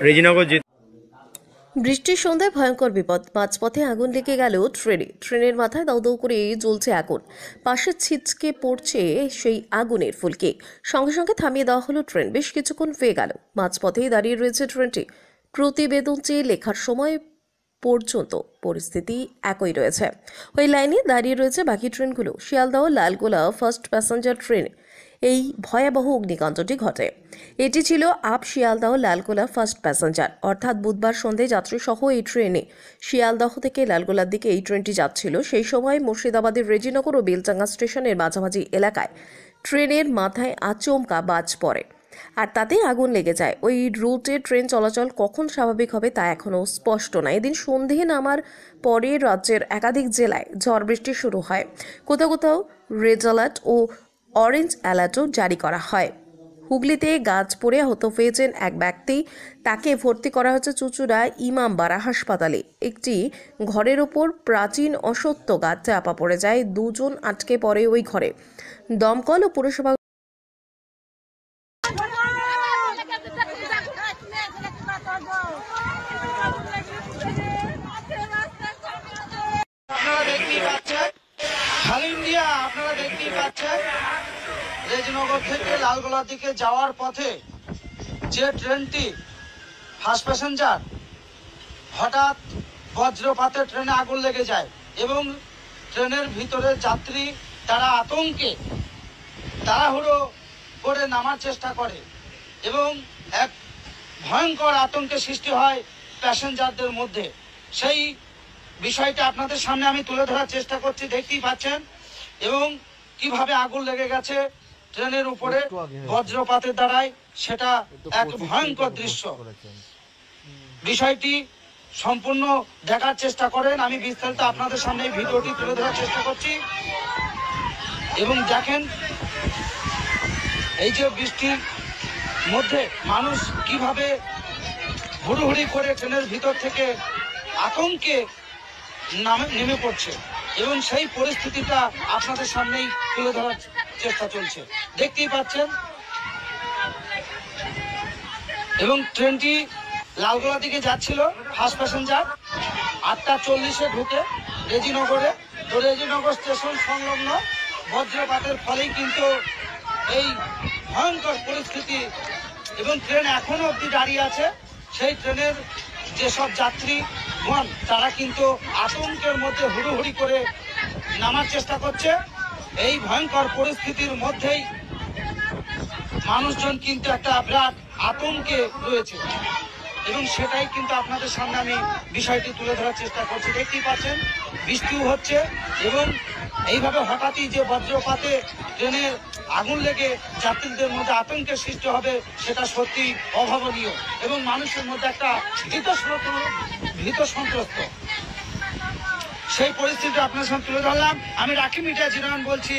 রেজিনগর যে বৃষ্টির সন্ধ্যায় ভয়ঙ্কর বিপদ, মাঝপথে আগুন লেগে গেল ট্রেনের মাথায় দাউ দাউ করে জ্বলছে আগুন। পাশে ছিটকে পড়ছে সেই আগুনের ফুলকি। সঙ্গে সঙ্গে থামিয়ে দেওয়া হলো ট্রেন। বেশ কিছুক্ষণ হয়ে গেল মাঝপথেই দাঁড়িয়ে রয়েছে ট্রেনটি। প্রতিবেদন চেয়ে লেখার সময় পর্যন্ত পরিস্থিতি একই রয়েছে। ওই লাইনে দাঁড়িয়ে রয়েছে বাকি ট্রেনগুলো। Sealdah Lalgola first passenger train এই ভয়াবহ অগ্নিকাণ্ডটি ঘটে। এটি ছিল up Sealdah Lalgola first passenger, অর্থাৎ বুধবার সন্ধ্যায় যাত্রী সহ এই ট্রেনে শিয়ালদহ থেকে লালগোলার দিকে এই ট্রেনটি যাচ্ছিল। সেই সময় মুর্শিদাবাদের রেজিনগর ও বেলচাঙ্গা স্টেশনের মাঝামাঝি এলাকায় ট্রেনের মাথায় আচমকা বাজ পড়ে, আর তাতেই আগুন লেগে যায়। ওই রুটে ট্রেন চলাচল কখন স্বাভাবিক হবে তা এখনও স্পষ্ট নয়। এদিন সন্ধে নামার পরে রাজ্যের একাধিক জেলায় ঝড় বৃষ্টি শুরু হয়। কোথাও কোথাও রেড অ্যালার্ট ও অরেঞ্জ অ্যালার্টও জারি করা হয়। হুগলিতে গাছ পড়ে আহত হয়েছেন এক ব্যক্তি। তাকে ভর্তি করা হয়েছে চুঁচুড়া ইমামবাড়া হাসপাতালে। একটি ঘরের ওপর প্রাচীন অশ্বত্থ গাছ চাপা পড়ে যায়, দুজন আটকে পড়ে ওই ঘরে। দমকল ও পুরসভা আপনারা দেখতেই পাচ্ছেন রেজিনগর থেকে লালগোলার দিকে যাওয়ার পথে যে ট্রেনটি ফার্স্ট প্যাসেঞ্জার, হঠাৎ বজ্রপাতে ট্রেনে আগুন লেগে যায় এবং ট্রেনের ভিতরে যাত্রী তারা আতঙ্কে তাড়াহুড়ো করে নামার চেষ্টা করে এবং এক ভয়ঙ্কর আতঙ্কের সৃষ্টি হয় প্যাসেঞ্জারদের মধ্যে। সেই বিষয়টা আপনাদের সামনে আমি তুলে ধরার চেষ্টা করছি, দেখতেই পাচ্ছেন, এবং কিভাবে আগুন লেগে গেছে ট্রেনের উপরে বজ্রপাতের দ্বারাই। সেটা এক ভয়ঙ্কর দৃশ্য। বিষয়টি সম্পূর্ণ দেখার চেষ্টা করেন, আমি বিস্তারিত আপনাদের সামনে এই ভিডিওটি তুলে ধরার চেষ্টা করছি। এবং দেখেন এই যে বৃষ্টির মধ্যে মানুষ কিভাবে হুড়োহুড়ি করে ট্রেনের ভিতর থেকে আতঙ্কে নেমে পড়ছে এবং সেই পরিস্থিতিটা আপনাদের সামনেই তুলে ধরার চেষ্টা চলছে, দেখতেই পাচ্ছেন। এবং ট্রেনটি লালগোলা দিকে যাচ্ছিল ফার্স্ট প্যাসেঞ্জার, 8:40-এ ঢুকে রেজিনগরে। তো রেজিনগর স্টেশন সংলগ্ন বজ্রপাতের ফলেই কিন্তু এই ভয়ঙ্কর পরিস্থিতি, এবং ট্রেন এখনো অবধি দাঁড়িয়ে আছে। সেই ট্রেনের যেসব যাত্রীগণ তারা কিন্তু আতঙ্কের মধ্যে হুড়োহুড়ি করে নামার চেষ্টা করছে। এই ভয়ঙ্কর পরিস্থিতির মধ্যেই মানুষজন কিন্তু একটা বিরাট আতঙ্কে রয়েছে এবং সেটাই কিন্তু আপনাদের সামনে আমি বিষয়টি তুলে ধরার চেষ্টা করছি। দেখতেই পাচ্ছেন বৃষ্টিও হচ্ছে এবং এইভাবে হঠাৎই যে বজ্রপাতে ট্রেনের আগুন লেগে যাত্রীদের মধ্যে আতঙ্কের সৃষ্টি হবে সেটা সত্যি অভাবনীয় এবং মানুষের মধ্যে একটা ভীত সন্ত্রস্ত সেই পরিস্থিতি আপনার সামনে তুলে ধরলাম। আমি রাখি মিডিয়া জিরান বলছি।